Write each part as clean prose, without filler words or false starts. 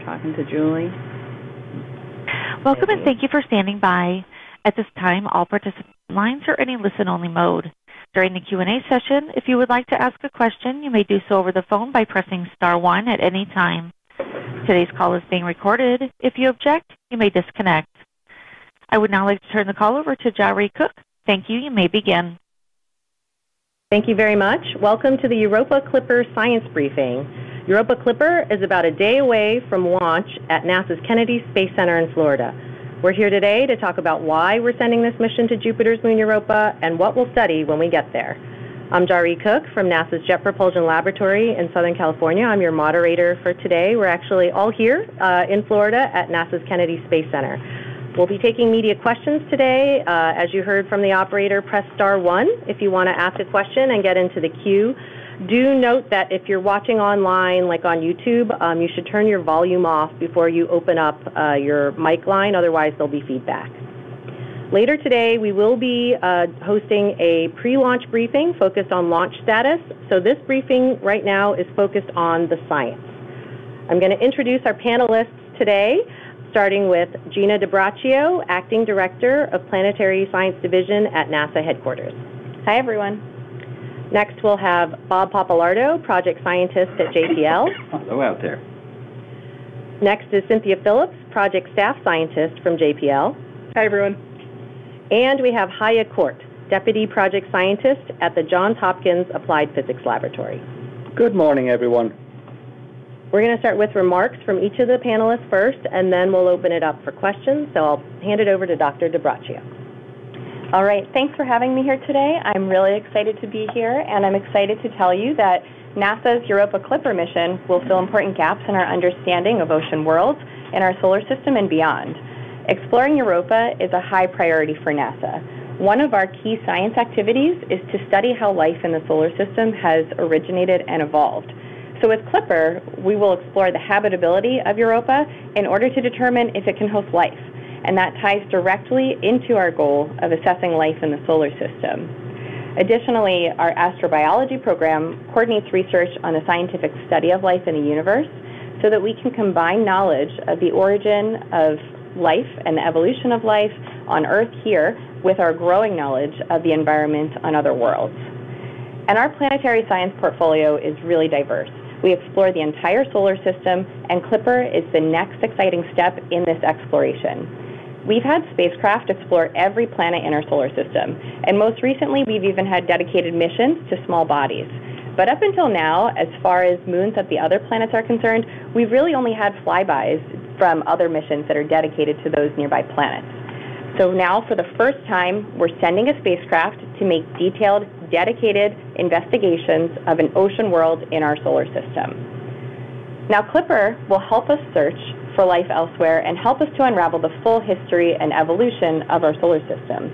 talking to Julie. Welcome and thank you for standing by. At this time, all participant lines are in a listen-only mode. During the Q&A session, if you would like to ask a question, you may do so over the phone by pressing star 1 at any time. Today's call is being recorded. If you object, you may disconnect. I would now like to turn the call over to Haje Korth. Thank you. You may begin. Thank you very much. Welcome to the Europa Clipper Science Briefing. Europa Clipper is about a day away from launch at NASA's Kennedy Space Center in Florida. We're here today to talk about why we're sending this mission to Jupiter's moon Europa and what we'll study when we get there. I'm Haje Korth from NASA's Jet Propulsion Laboratory in Southern California. I'm your moderator for today. We're actually all here in Florida at NASA's Kennedy Space Center. We'll be taking media questions today. As you heard from the operator, press star 1 if you want to ask a question and get into the queue. Do note that if you're watching online, like on YouTube, you should turn your volume off before you open up your mic line, otherwise there'll be feedback. Later today, we will be hosting a pre-launch briefing focused on launch status. So this briefing right now is focused on the science. I'm going to introduce our panelists today, starting with Gina DiBraccio, Acting Director of Planetary Science Division at NASA headquarters. Hi, everyone. Next, we'll have Bob Pappalardo, Project Scientist at JPL. Hello out there. Next is Cynthia Phillips, Project Staff Scientist from JPL. Hi, everyone. And we have Haje Korth, Deputy Project Scientist at the Johns Hopkins Applied Physics Laboratory. Good morning, everyone. We're going to start with remarks from each of the panelists first, and then we'll open it up for questions. So I'll hand it over to Dr. DiBraccio. All right, thanks for having me here today. I'm really excited to be here, and I'm excited to tell you that NASA's Europa Clipper mission will fill important gaps in our understanding of ocean worlds in our solar system and beyond. Exploring Europa is a high priority for NASA. One of our key science activities is to study how life in the solar system has originated and evolved. So with Clipper, we will explore the habitability of Europa in order to determine if it can host life. And that ties directly into our goal of assessing life in the solar system. Additionally, our astrobiology program coordinates research on the scientific study of life in the universe so that we can combine knowledge of the origin of life and the evolution of life on Earth here with our growing knowledge of the environment on other worlds. And our planetary science portfolio is really diverse. We explore the entire solar system, and Clipper is the next exciting step in this exploration. We've had spacecraft explore every planet in our solar system, and most recently we've even had dedicated missions to small bodies. But up until now, as far as moons of the other planets are concerned, we've really only had flybys from other missions that are dedicated to those nearby planets. So now, for the first time, we're sending a spacecraft to make detailed, dedicated investigations of an ocean world in our solar system. Now, Clipper will help us search for life elsewhere and help us to unravel the full history and evolution of our solar system.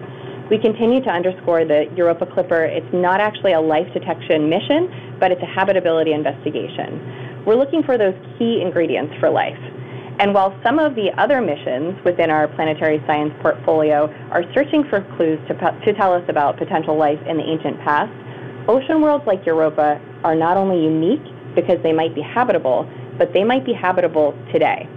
We continue to underscore that Europa Clipper, it's not actually a life detection mission, but it's a habitability investigation. We're looking for those key ingredients for life. And while some of the other missions within our planetary science portfolio are searching for clues to tell us about potential life in the ancient past, ocean worlds like Europa are not only unique because they might be habitable, but they might be habitable today.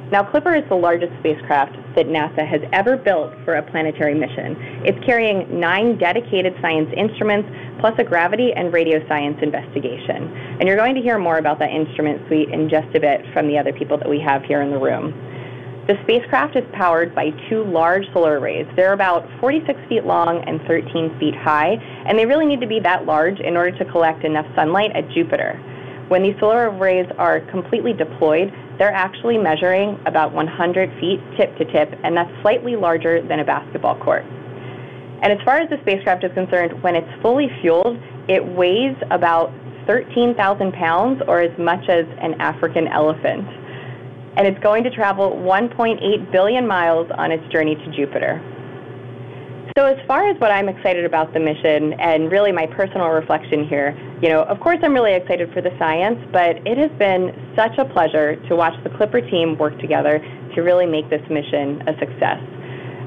Now, Clipper is the largest spacecraft that NASA has ever built for a planetary mission. It's carrying 9 dedicated science instruments, plus a gravity and radio science investigation. And you're going to hear more about that instrument suite in just a bit from the other people that we have here in the room. The spacecraft is powered by 2 large solar arrays. They're about 46 feet long and 13 feet high, and they really need to be that large in order to collect enough sunlight at Jupiter. When these solar arrays are completely deployed, they're actually measuring about 100 feet tip to tip, and that's slightly larger than a basketball court. And as far as the spacecraft is concerned, when it's fully fueled, it weighs about 13,000 pounds, or as much as an African elephant. And it's going to travel 1.8 billion miles on its journey to Jupiter. So as far as what I'm excited about the mission, and really my personal reflection here, of course I'm really excited for the science, but it has been such a pleasure to watch the Clipper team work together to really make this mission a success.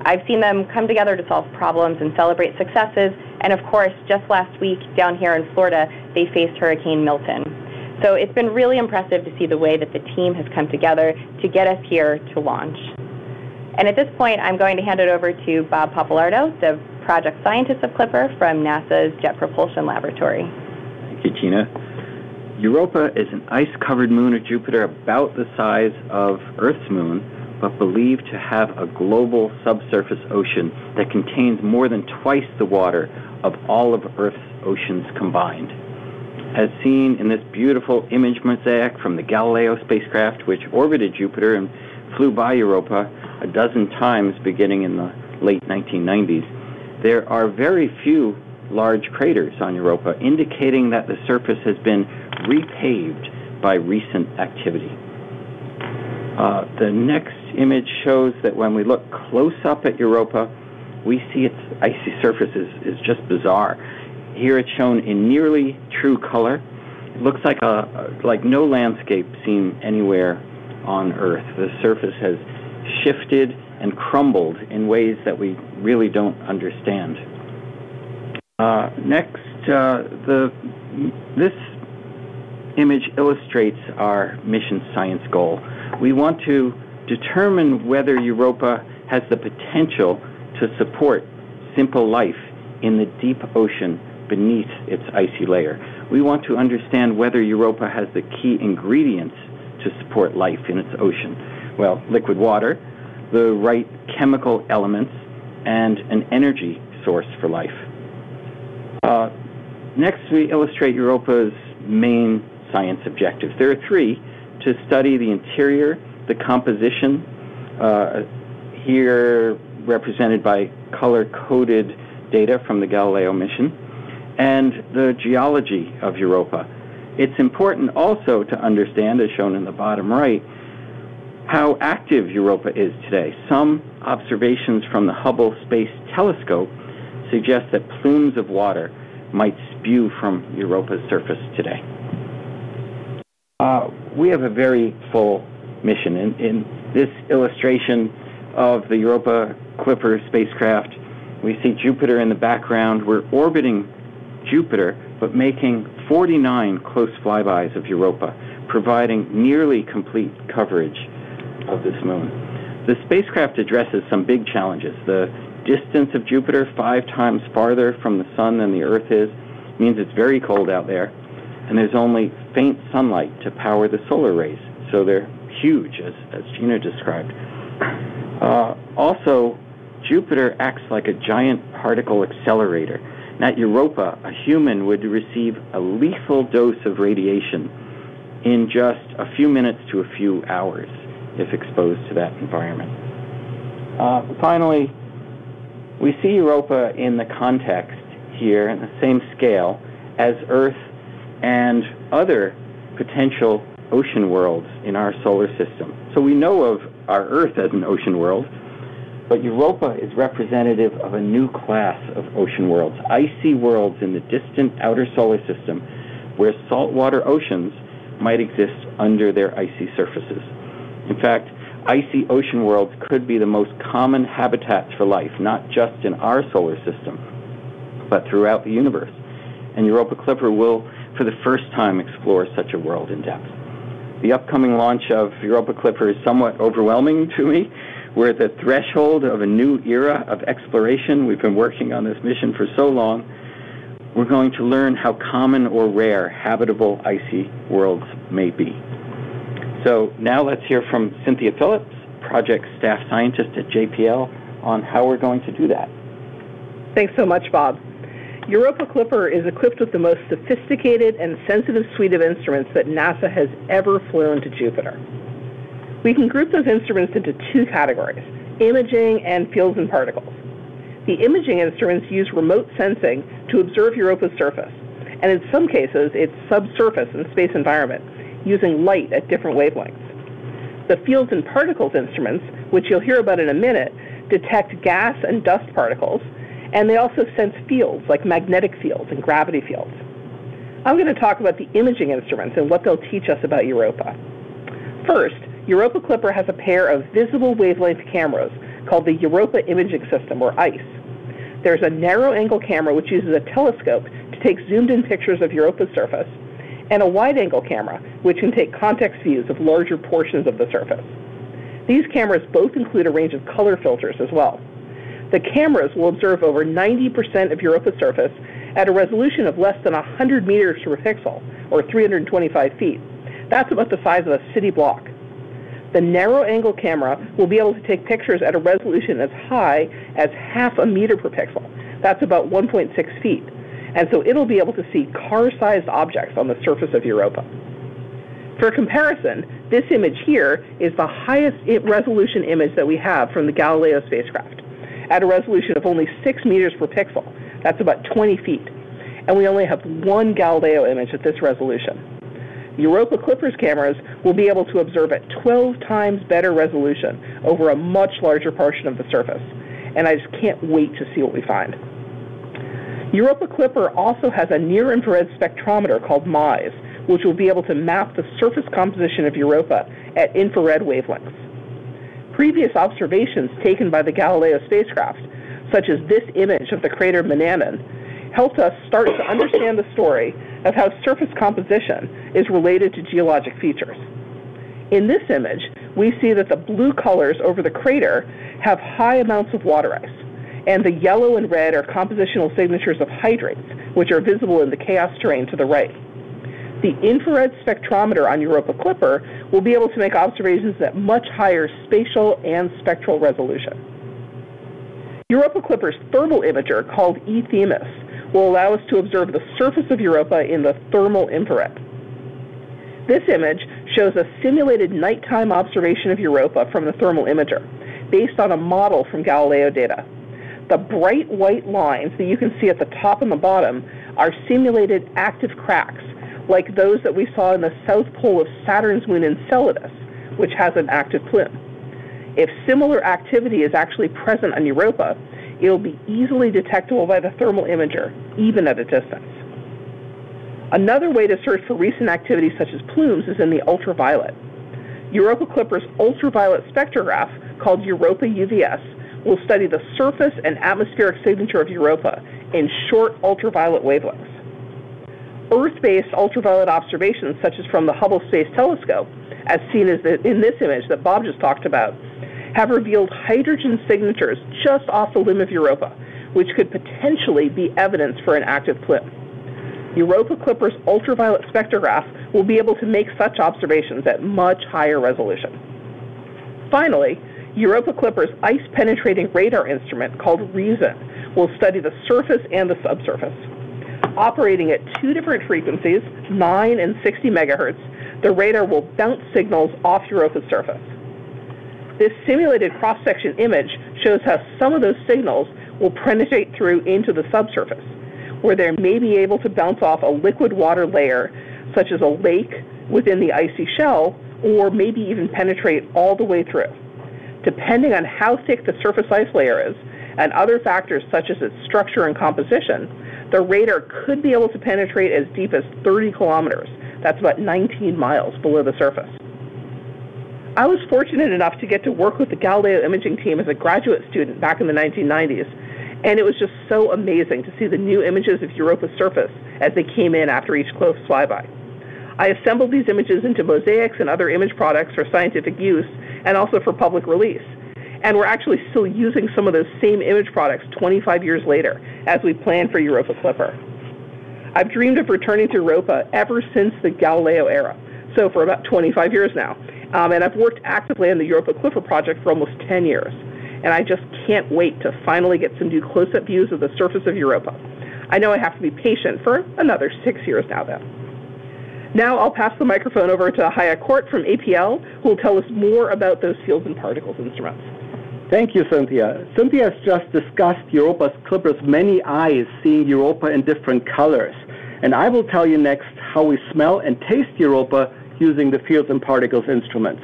I've seen them come together to solve problems and celebrate successes, and of course, just last week down here in Florida, they faced Hurricane Milton. So it's been really impressive to see the way that the team has come together to get us here to launch. And at this point, I'm going to hand it over to Bob Pappalardo, the project scientist of Clipper from NASA's Jet Propulsion Laboratory. Thank you, Gina. Europa is an ice-covered moon of Jupiter about the size of Earth's moon, but believed to have a global subsurface ocean that contains more than twice the water of all of Earth's oceans combined. As seen in this beautiful image mosaic from the Galileo spacecraft, which orbited Jupiter and flew by Europa a dozen times beginning in the late 1990s, there are very few large craters on Europa, indicating that the surface has been repaved by recent activity. The next image shows that when we look close up at Europa, we see its icy surface is just bizarre. Here it's shown in nearly true color. It looks like no landscape seen anywhere on Earth. The surface has shifted and crumbled in ways that we really don't understand. Next, this image illustrates our mission science goal. We want to determine whether Europa has the potential to support simple life in the deep ocean beneath its icy layer. We want to understand whether Europa has the key ingredients to support life in its ocean. Well, liquid water, the right chemical elements, and an energy source for life. Next, we illustrate Europa's main science objectives. There are three: to study the interior, the composition, here represented by color-coded data from the Galileo mission, and the geology of Europa. It's important also to understand, as shown in the bottom right, how active Europa is today. Some observations from the Hubble Space Telescope suggest that plumes of water might spew from Europa's surface today. We have a very full mission. In this illustration of the Europa Clipper spacecraft, we see Jupiter in the background. We're orbiting Jupiter, but making 49 close flybys of Europa, providing nearly complete coverage of this moon. The spacecraft addresses some big challenges. The distance of Jupiter, 5 times farther from the sun than the Earth is, means it's very cold out there, and there's only faint sunlight to power the solar rays, so they're huge, as Gina described. Also, Jupiter acts like a giant particle accelerator. And at Europa, a human would receive a lethal dose of radiation in just a few minutes to a few hours if exposed to that environment. Finally, we see Europa in the context here, in the same scale, as Earth and other potential ocean worlds in our solar system. So we know of our Earth as an ocean world, but Europa is representative of a new class of ocean worlds, icy worlds in the distant outer solar system where saltwater oceans might exist under their icy surfaces. In fact, icy ocean worlds could be the most common habitats for life, not just in our solar system, but throughout the universe. And Europa Clipper will, for the first time, explore such a world in depth. The upcoming launch of Europa Clipper is somewhat overwhelming to me. We're at the threshold of a new era of exploration. We've been working on this mission for so long. We're going to learn how common or rare habitable icy worlds may be. So now let's hear from Cynthia Phillips, project staff scientist at JPL, on how we're going to do that. Thanks so much, Bob. Europa Clipper is equipped with the most sophisticated and sensitive suite of instruments that NASA has ever flown to Jupiter. We can group those instruments into 2 categories, imaging and fields and particles. The imaging instruments use remote sensing to observe Europa's surface, and in some cases, its subsurface and space environment, using light at different wavelengths. The fields and particles instruments, which you'll hear about in a minute, detect gas and dust particles, and they also sense fields like magnetic fields and gravity fields. I'm going to talk about the imaging instruments and what they'll teach us about Europa. First, Europa Clipper has a pair of visible wavelength cameras called the Europa Imaging System, or ICE. There's a narrow-angle camera which uses a telescope to take zoomed-in pictures of Europa's surface, and a wide-angle camera, which can take context views of larger portions of the surface. These cameras both include a range of color filters as well. The cameras will observe over 90% of Europa's surface at a resolution of less than 100 meters per pixel, or 325 feet. That's about the size of a city block. The narrow-angle camera will be able to take pictures at a resolution as high as half a meter per pixel. That's about 1.6 feet. And so it'll be able to see car-sized objects on the surface of Europa. For comparison, this image here is the highest resolution image that we have from the Galileo spacecraft, at a resolution of only 6 meters per pixel. That's about 20 feet. And we only have one Galileo image at this resolution. Europa Clipper's cameras will be able to observe at 12 times better resolution over a much larger portion of the surface. And I just can't wait to see what we find. Europa Clipper also has a near-infrared spectrometer called MISE, which will be able to map the surface composition of Europa at infrared wavelengths. Previous observations taken by the Galileo spacecraft, such as this image of the crater Menander, helped us start to understand the story of how surface composition is related to geologic features. In this image, we see that the blue colors over the crater have high amounts of water ice, and the yellow and red are compositional signatures of hydrates, which are visible in the chaos terrain to the right. The infrared spectrometer on Europa Clipper will be able to make observations at much higher spatial and spectral resolution. Europa Clipper's thermal imager, called e-Themis, will allow us to observe the surface of Europa in the thermal infrared. This image shows a simulated nighttime observation of Europa from the thermal imager, based on a model from Galileo data. The bright white lines that you can see at the top and the bottom are simulated active cracks, like those that we saw in the south pole of Saturn's moon Enceladus, which has an active plume. If similar activity is actually present on Europa, it'll be easily detectable by the thermal imager, even at a distance. Another way to search for recent activity such as plumes is in the ultraviolet. Europa Clipper's ultraviolet spectrograph, called Europa UVS, will study the surface and atmospheric signature of Europa in short ultraviolet wavelengths. Earth-based ultraviolet observations, such as from the Hubble Space Telescope, as seen in this image that Bob just talked about, have revealed hydrogen signatures just off the limb of Europa, which could potentially be evidence for an active plume. Europa Clipper's ultraviolet spectrograph will be able to make such observations at much higher resolution. Finally, Europa Clipper's ice-penetrating radar instrument, called REASON, will study the surface and the subsurface. Operating at two different frequencies, 9 and 60 megahertz, the radar will bounce signals off Europa's surface. This simulated cross-section image shows how some of those signals will penetrate through into the subsurface, where they may be able to bounce off a liquid water layer, such as a lake within the icy shell, or maybe even penetrate all the way through. Depending on how thick the surface ice layer is, and other factors such as its structure and composition, the radar could be able to penetrate as deep as 30 kilometers. That's about 19 miles below the surface. I was fortunate enough to get to work with the Galileo imaging team as a graduate student back in the 1990s, and it was just so amazing to see the new images of Europa's surface as they came in after each close flyby. I assembled these images into mosaics and other image products for scientific use and also for public release. And we're actually still using some of those same image products 25 years later as we plan for Europa Clipper. I've dreamed of returning to Europa ever since the Galileo era, so for about 25 years now. And I've worked actively on the Europa Clipper project for almost 10 years. And I just can't wait to finally get some new close-up views of the surface of Europa. I know I have to be patient for another 6 years now, though. Now I'll pass the microphone over to Haje Korth from APL, who will tell us more about those fields and particles instruments. Thank you, Cynthia. Cynthia has just discussed Europa Clipper's many eyes seeing Europa in different colors. And I will tell you next how we smell and taste Europa using the fields and particles instruments.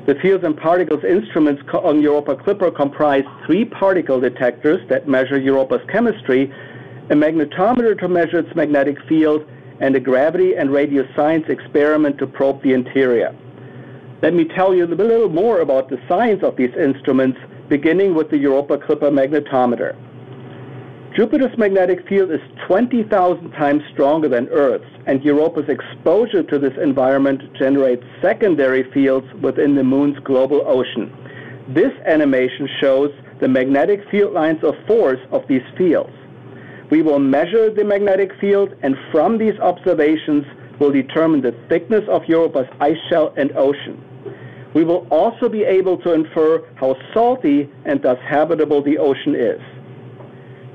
The fields and particles instruments on Europa Clipper comprise 3 particle detectors that measure Europa's chemistry, a magnetometer to measure its magnetic field, and a gravity and radio science experiment to probe the interior. Let me tell you a little more about the science of these instruments, beginning with the Europa Clipper magnetometer. Jupiter's magnetic field is 20,000 times stronger than Earth's, and Europa's exposure to this environment generates secondary fields within the Moon's global ocean. This animation shows the magnetic field lines of force of these fields. We will measure the magnetic field, and from these observations, will determine the thickness of Europa's ice shell and ocean. We will also be able to infer how salty and thus habitable the ocean is.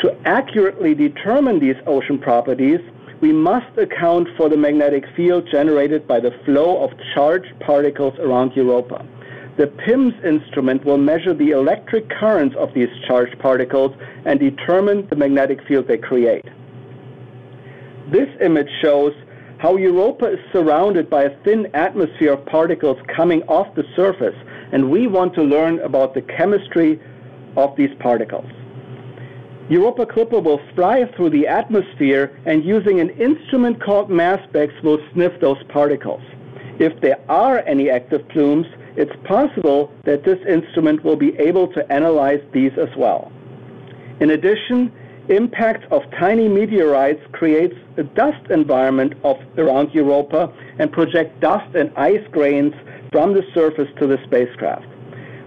To accurately determine these ocean properties, we must account for the magnetic field generated by the flow of charged particles around Europa. The PIMS instrument will measure the electric currents of these charged particles and determine the magnetic field they create. This image shows how Europa is surrounded by a thin atmosphere of particles coming off the surface, and we want to learn about the chemistry of these particles. Europa Clipper will fly through the atmosphere, and using an instrument called mass specs will sniff those particles. If there are any active plumes, it's possible that this instrument will be able to analyze these as well. In addition, impacts of tiny meteorites creates a dust environment around Europa and project dust and ice grains from the surface to the spacecraft.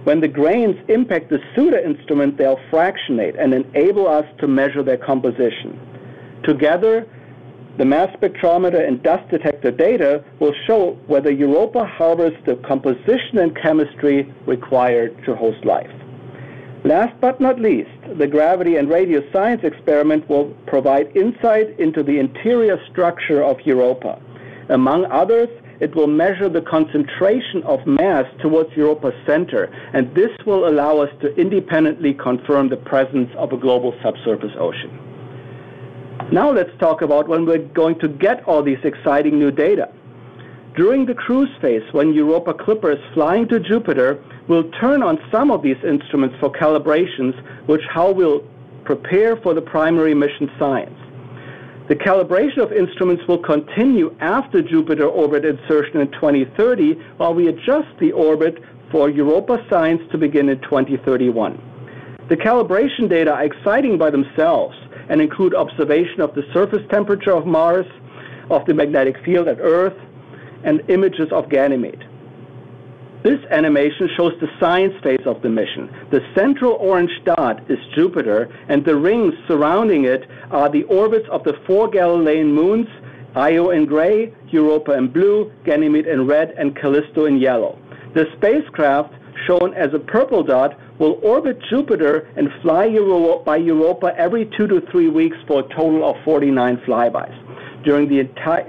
When the grains impact the SUDA instrument, they'll fractionate and enable us to measure their composition. Together, the mass spectrometer and dust detector data will show whether Europa harbors the composition and chemistry required to host life. Last but not least, the gravity and radio science experiment will provide insight into the interior structure of Europa. Among others, it will measure the concentration of mass towards Europa's center, and this will allow us to independently confirm the presence of a global subsurface ocean. Now let's talk about when we're going to get all these exciting new data. During the cruise phase, when Europa Clipper is flying to Jupiter, we'll turn on some of these instruments for calibrations, which how we'll prepare for the primary mission science. The calibration of instruments will continue after Jupiter orbit insertion in 2030, while we adjust the orbit for Europa science to begin in 2031. The calibration data are exciting by themselves and include observation of the surface temperature of Mars, of the magnetic field at Earth, and images of Ganymede. This animation shows the science phase of the mission. The central orange dot is Jupiter, and the rings surrounding it are the orbits of the 4 Galilean moons, Io in gray, Europa in blue, Ganymede in red, and Callisto in yellow. The spacecraft, shown as a purple dot, will orbit Jupiter and fly by Europa every 2 to 3 weeks for a total of 49 flybys. During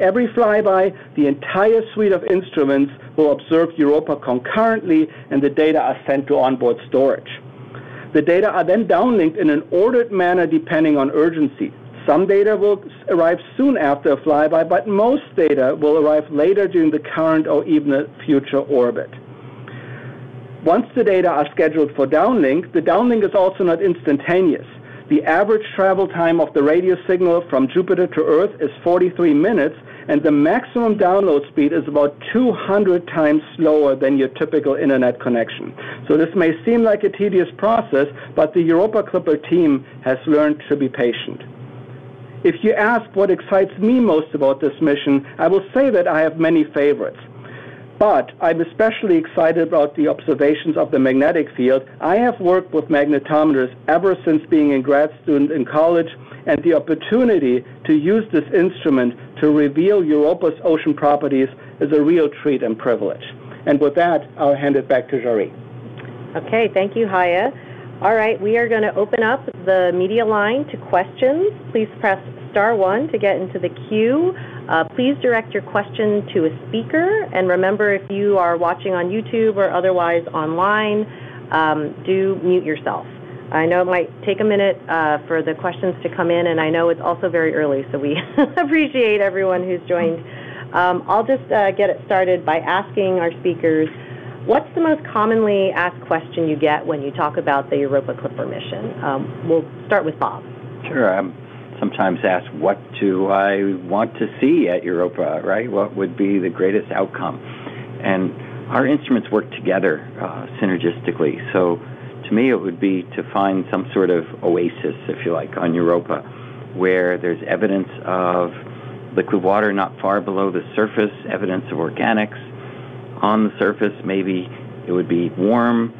every flyby, the entire suite of instruments will observe Europa concurrently, and the data are sent to onboard storage. The data are then downlinked in an ordered manner depending on urgency. Some data will arrive soon after a flyby, but most data will arrive later during the current or even a future orbit. Once the data are scheduled for downlink, the downlink is also not instantaneous. The average travel time of the radio signal from Jupiter to Earth is 43 minutes, and the maximum download speed is about 200 times slower than your typical internet connection. So this may seem like a tedious process, but the Europa Clipper team has learned to be patient. If you ask what excites me most about this mission, I will say that I have many favorites. But I'm especially excited about the observations of the magnetic field. I have worked with magnetometers ever since being a grad student in college, and the opportunity to use this instrument to reveal Europa's ocean properties is a real treat and privilege. And with that, I'll hand it back to Jaree. Okay, thank you, Haje. All right, we are going to open up the media line to questions. Please press *1 to get into the queue. Please direct your question to a speaker, and remember, if you are watching on YouTube or otherwise online, do mute yourself. I know it might take a minute for the questions to come in, and I know it's also very early, so we appreciate everyone who's joined. I'll just get it started by asking our speakers, what's the most commonly asked question you get when you talk about the Europa Clipper mission? We'll start with Bob. Sure. I'm sometimes asked, what do I want to see at Europa, right? What would be the greatest outcome? And our instruments work together synergistically. So to me, it would be to find some sort of oasis, if you like, on Europa, where there's evidence of liquid water not far below the surface, evidence of organics on the surface. Maybe it would be warm.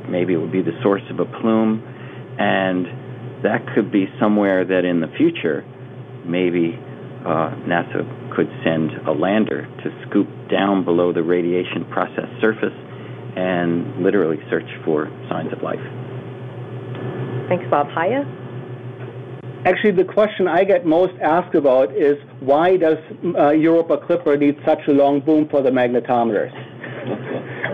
Maybe it would be the source of a plume. And that could be somewhere that in the future, maybe NASA could send a lander to scoop down below the radiation process surface and literally search for signs of life. Thanks, Bob. Haje? Actually, the question I get most asked about is, why does Europa Clipper need such a long boom for the magnetometers?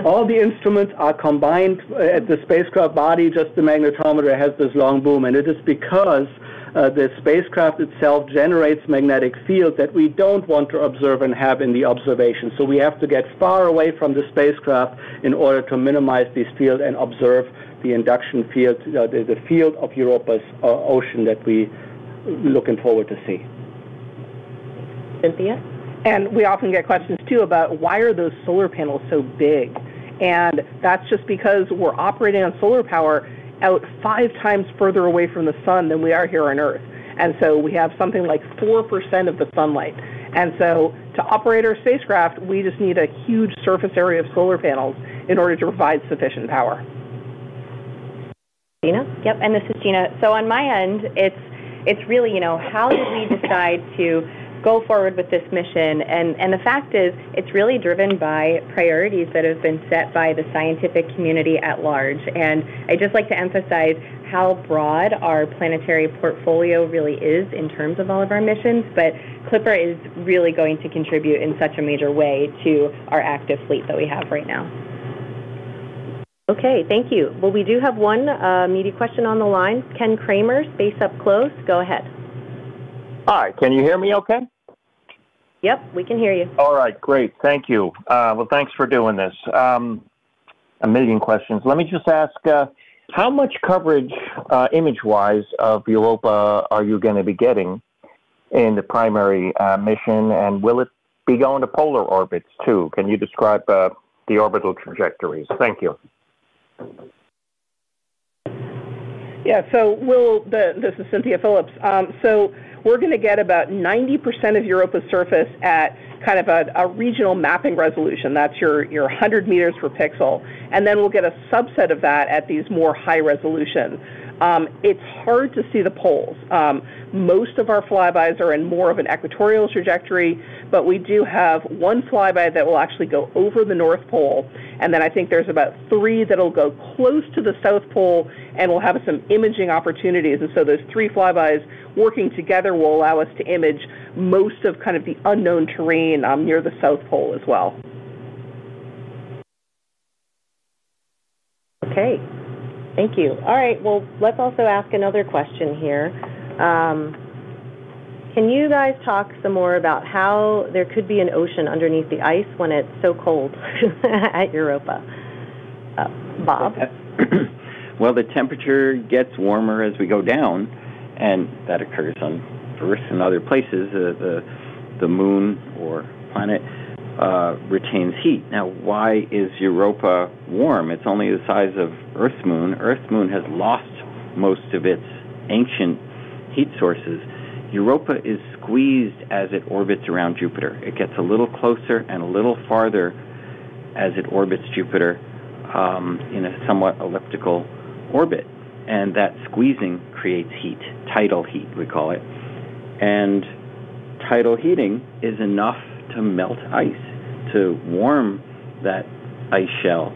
All the instruments are combined at the spacecraft body, just the magnetometer has this long boom, and it is because the spacecraft itself generates magnetic fields that we don't want to observe and have in the observation. So we have to get far away from the spacecraft in order to minimize these fields and observe the induction field, the field of Europa's ocean that we looking forward to see. Cynthia? And we often get questions, too, about why are those solar panels so big? And that's just because we're operating on solar power out 5 times further away from the sun than we are here on Earth. And so we have something like 4% of the sunlight. And so to operate our spacecraft, we just need a huge surface area of solar panels in order to provide sufficient power. Gina? Yep, and this is Gina. So on my end, it's really, how did we decide to go forward with this mission? And the fact is, it's really driven by priorities that have been set by the scientific community at large. And I'd just like to emphasize how broad our planetary portfolio really is in terms of all of our missions, but Clipper is really going to contribute in such a major way to our active fleet that we have right now. Okay, thank you. Well, we do have one meaty question on the line. Ken Kramer, Space Up Close. Go ahead. Hi, can you hear me okay? Yep, we can hear you. All right, great. Thank you. Well, thanks for doing this. A million questions. Let me just ask, how much coverage, image-wise, of Europa are you going to be getting in the primary mission, and will it be going to polar orbits, too? Can you describe the orbital trajectories? Thank you. Yeah, so this is Cynthia Phillips. So we're going to get about 90% of Europa's surface at kind of a regional mapping resolution. That's your 100 meters per pixel. And then we'll get a subset of that at these more high resolution. It's hard to see the poles. Most of our flybys are in more of an equatorial trajectory, but we do have one flyby that will actually go over the North Pole, and then I think there's about 3 that will go close to the South Pole and will have some imaging opportunities. And so those 3 flybys working together will allow us to image most of kind of the unknown terrain near the South Pole as well. Okay. Thank you. All right, well, let's also ask another question here. Can you guys talk some more about how there could be an ocean underneath the ice when it's so cold at Europa? Bob? Well, the temperature gets warmer as we go down, and that occurs on Earth and other places. The moon or planet retains heat. Now, why is Europa warm? It's only the size of Earth's moon. Earth's moon has lost most of its ancient heat sources. Europa is squeezed as it orbits around Jupiter. It gets a little closer and a little farther as it orbits Jupiter in a somewhat elliptical orbit. And that squeezing creates heat, tidal heat, we call it. And tidal heating is enough to melt ice, to warm that ice shell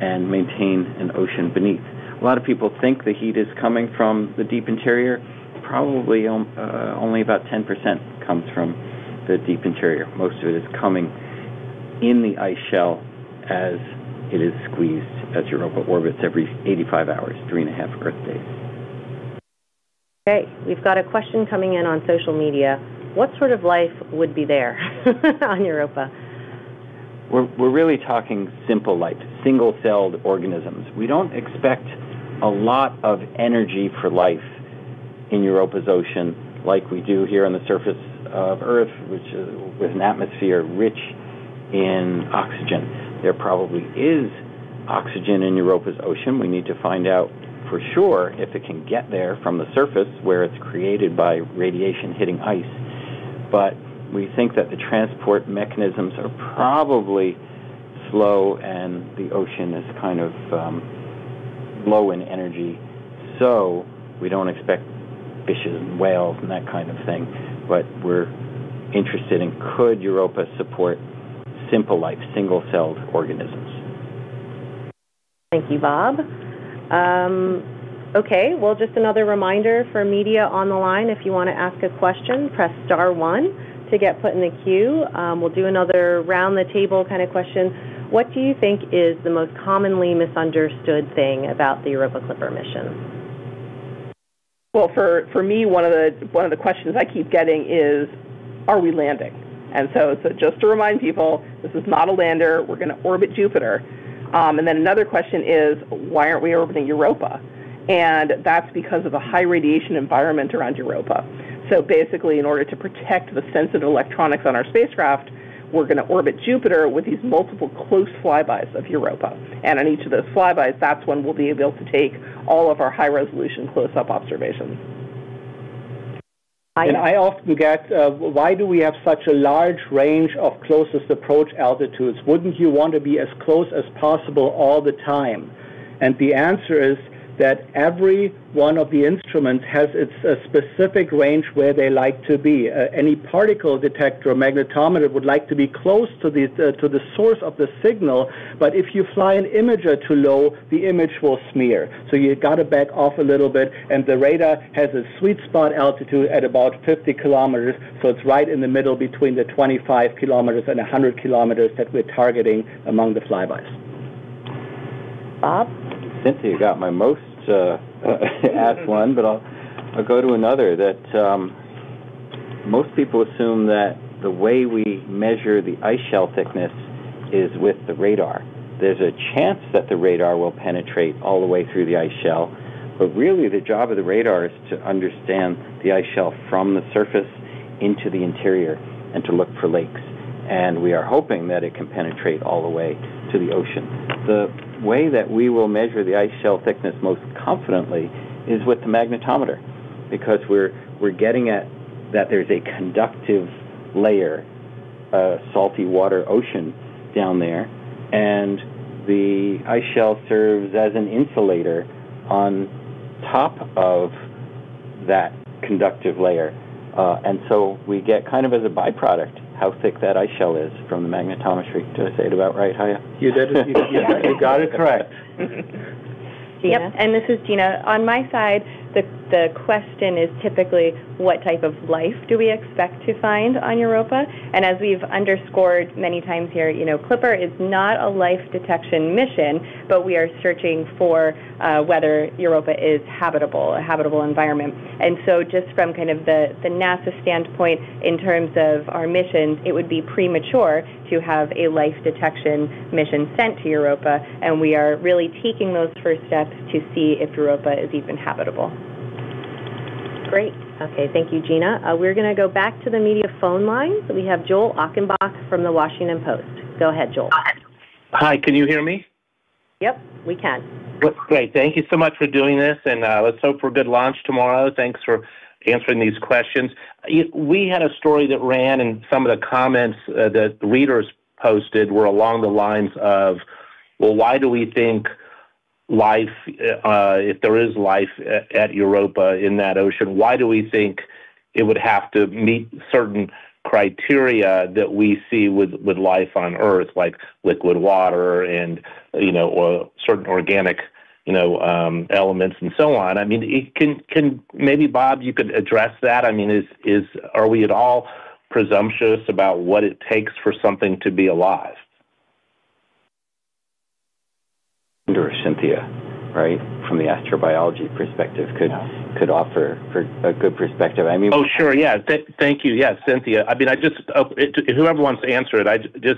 and maintain an ocean beneath. A lot of people think the heat is coming from the deep interior. Probably only about 10% comes from the deep interior. Most of it is coming in the ice shell as it is squeezed as Europa orbits every 85 hours, 3.5 Earth days. Okay, we've got a question coming in on social media. What sort of life would be there on Europa? We're really talking simple life, single-celled organisms. We don't expect a lot of energy for life in Europa's ocean like we do here on the surface of Earth, which is with an atmosphere rich in oxygen. There probably is oxygen in Europa's ocean. We need to find out for sure if it can get there from the surface where it's created by radiation hitting ice. But we think that the transport mechanisms are probably slow and the ocean is kind of low in energy. So we don't expect fishes and whales and that kind of thing. But we're interested in, could Europa support simple life, single-celled organisms? Thank you, Bob. Okay, well, just another reminder for media on the line, if you want to ask a question, press *1 to get put in the queue. We'll do another round-the-table kind of question. What do you think is the most commonly misunderstood thing about the Europa Clipper mission? Well, for me, one of the questions I keep getting is, are we landing? And so just to remind people, this is not a lander. We're going to orbit Jupiter. And then another question is, why aren't we orbiting Europa? And that's because of the high radiation environment around Europa. So basically, in order to protect the sensitive electronics on our spacecraft, we're going to orbit Jupiter with these multiple close flybys of Europa. And on each of those flybys, that's when we'll be able to take all of our high-resolution close-up observations. And I often get, why do we have such a large range of closest approach altitudes? Wouldn't you want to be as close as possible all the time? And the answer is that every one of the instruments has its specific range where they like to be. Any particle detector or magnetometer would like to be close to the source of the signal, but if you fly an imager too low, the image will smear. So you got to back off a little bit, and the radar has a sweet spot altitude at about 50 kilometers, so it's right in the middle between the 25 kilometers and 100 kilometers that we're targeting among the flybys. Bob? Cynthia got my most asked one, but I'll go to another. That most people assume that the way we measure the ice shell thickness is with the radar. There's a chance that the radar will penetrate all the way through the ice shell, but really the job of the radar is to understand the ice shell from the surface into the interior and to look for lakes. And we are hoping that it can penetrate all the way to the ocean. The way that we will measure the ice shell thickness most confidently is with the magnetometer, because we're getting at that there's a conductive layer, salty water ocean down there, and the ice shell serves as an insulator on top of that conductive layer. And so we get kind of as a byproduct how thick that ice shell is from the magnetometry. Did I say it about right, Haje? You did it. You got it correct. Gina? Yep, and this is Gina. On my side, the question is typically, what type of life do we expect to find on Europa? And as we've underscored many times here, Clipper is not a life detection mission, but we are searching for whether Europa is habitable, a habitable environment. And so just from kind of the NASA standpoint, in terms of our missions, it would be premature to have a life detection mission sent to Europa, and we are really taking those first steps to see if Europa is even habitable. Great. Okay, thank you, Gina. We're going to go back to the media phone lines. We have Joel Achenbach from the Washington Post. Go ahead, Joel. Hi, can you hear me? Yep, we can. Great. Thank you so much for doing this, and let's hope for a good launch tomorrow. Thanks for answering these questions. We had a story that ran, and some of the comments that the readers posted were along the lines of, well, why do we think life, if there is life at Europa in that ocean, why do we think it would have to meet certain criteria that we see with life on Earth, like liquid water and, or certain organic, elements and so on? I mean, can maybe, Bob, you could address that? I mean, are we at all presumptuous about what it takes for something to be alive? Or Cynthia, right, from the astrobiology perspective, could offer for a good perspective. I mean, oh, sure, yeah. Thank you, yeah, Cynthia. I mean, whoever wants to answer it,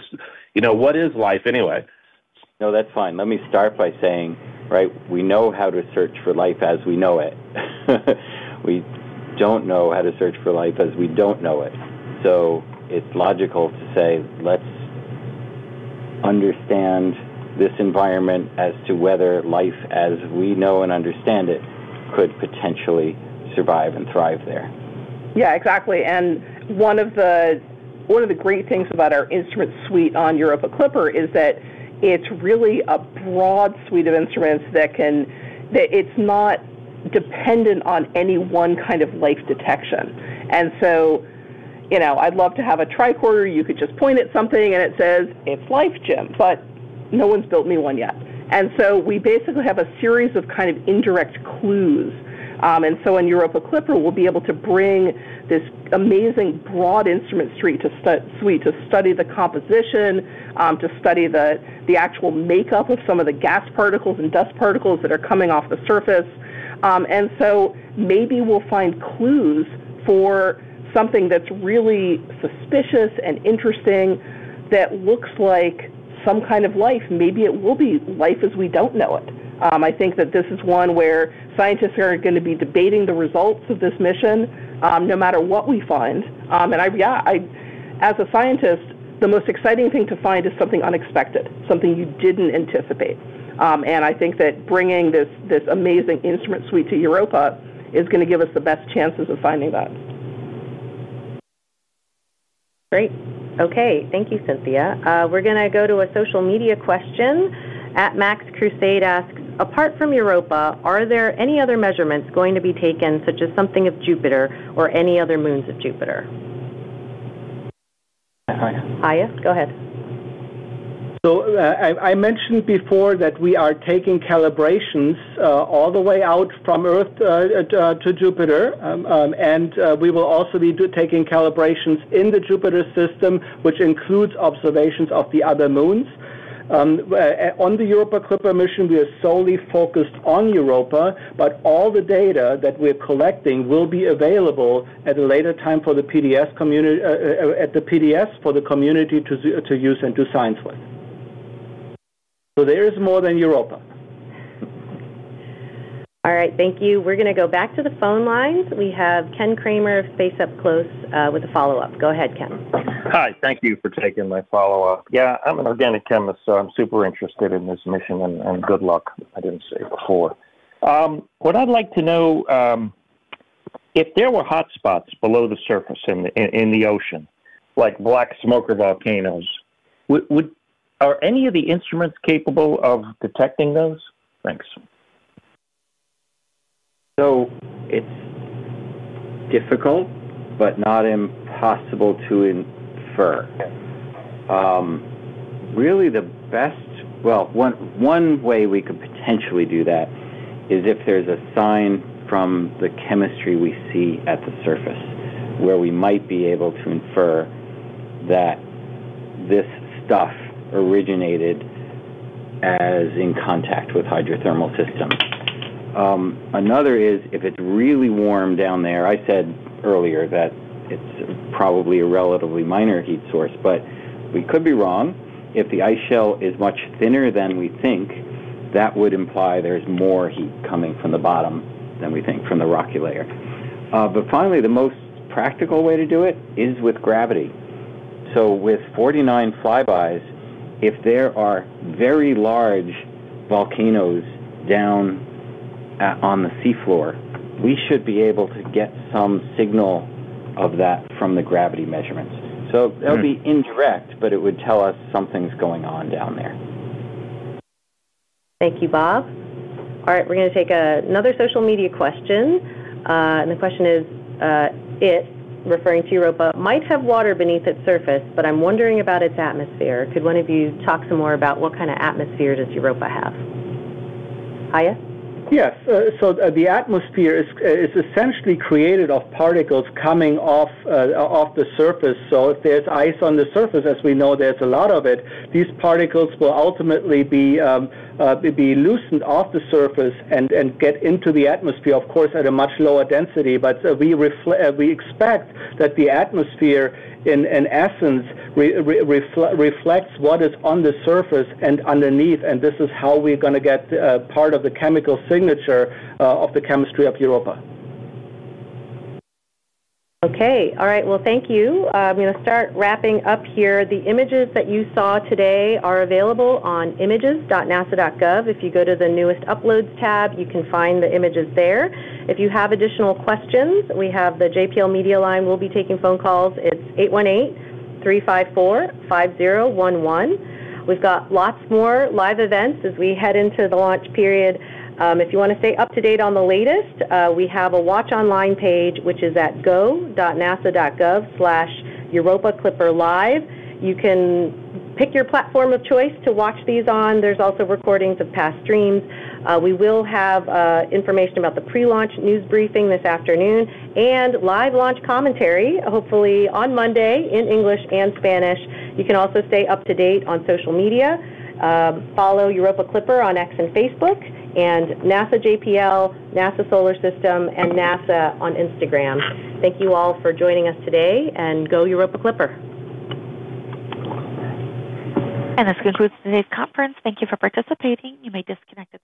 what is life anyway? No, that's fine. Let me start by saying, right, we know how to search for life as we know it. We don't know how to search for life as we don't know it. So it's logical to say, let's understand this environment as to whether life as we know and understand it could potentially survive and thrive there. Yeah, exactly. And one of the great things about our instrument suite on Europa Clipper is that it's really a broad suite of instruments that it's not dependent on any one kind of life detection. And so, I'd love to have a tricorder. You could just point at something and it says, it's life, Jim, but no one's built me one yet. And so we basically have a series of kind of indirect clues. And so in Europa Clipper, we'll be able to bring this amazing broad instrument suite to study the composition, to study the actual makeup of some of the gas particles and dust particles that are coming off the surface. And so maybe we'll find clues for something that's really suspicious and interesting that looks like some kind of life. Maybe it will be life as we don't know it. I think that this is one where scientists are going to be debating the results of this mission, no matter what we find. And as a scientist, the most exciting thing to find is something unexpected, something you didn't anticipate. And I think that bringing this amazing instrument suite to Europa is going to give us the best chances of finding that. Great. Okay, thank you, Cynthia. We're going to go to a social media question. Max Crusade asks, apart from Europa, are there any other measurements going to be taken, such as something of Jupiter or any other moons of Jupiter? Haje, go ahead. So I mentioned before that we are taking calibrations all the way out from Earth to Jupiter, and we will also be taking calibrations in the Jupiter system, which includes observations of the other moons. On the Europa Clipper mission, we are solely focused on Europa, but all the data that we're collecting will be available at a later time for the PDS community, at the PDS for the community to use and do science with. So there is more than Europa. All right, thank you. We're going to go back to the phone lines. We have Ken Kramer of Space Up Close with a follow-up. Go ahead, Ken. Hi, thank you for taking my follow-up. Yeah, I'm an organic chemist, so I'm super interested in this mission, and good luck. I didn't say it before. What I'd like to know, if there were hot spots below the surface in the ocean, like black smoker volcanoes, are any of the instruments capable of detecting those? Thanks. So it's difficult, but not impossible to infer. Really the best, one way we could potentially do that is if there's a sign from the chemistry we see at the surface, where we might be able to infer that this stuff originated as in contact with hydrothermal systems. Another is if it's really warm down there. I said earlier that it's probably a relatively minor heat source, but we could be wrong. If the ice shell is much thinner than we think, that would imply there's more heat coming from the bottom than we think from the rocky layer. But finally, the most practical way to do it is with gravity. So with 49 flybys, if there are very large volcanoes down on the seafloor, we should be able to get some signal of that from the gravity measurements. So that would be indirect, but it would tell us something's going on down there. Thank you, Bob. All right, we're going to take another social media question. And the question is, it, referring to Europa, might have water beneath its surface, but I'm wondering about its atmosphere. Could one of you talk some more about what kind of atmosphere does Europa have? Haje? Yes, so the atmosphere is essentially created of particles coming off the surface. So if there's ice on the surface, as we know there's a lot of it, these particles will ultimately be loosened off the surface and get into the atmosphere, of course, at a much lower density. But we expect that the atmosphere, in essence, reflects what is on the surface and underneath, and this is how we're going to get part of the chemical signature of the chemistry of Europa. Okay, all right, well, thank you. I'm going to start wrapping up here. The images that you saw today are available on images.nasa.gov. If you go to the newest uploads tab, you can find the images there. If you have additional questions, we have the JPL Media line. We'll be taking phone calls. It's 818-354-5011. We've got lots more live events as we head into the launch period. If you want to stay up to date on the latest, we have a Watch Online page, which is at go.nasa.gov/Europa Clipper Live. You can pick your platform of choice to watch these on. There's also recordings of past streams. We will have information about the pre-launch news briefing this afternoon and live launch commentary, hopefully on Monday in English and Spanish. You can also stay up to date on social media. Follow Europa Clipper on X and Facebook, and NASA JPL, NASA Solar System, and NASA on Instagram. Thank you all for joining us today, and go Europa Clipper. And this concludes today's conference. Thank you for participating. You may disconnect at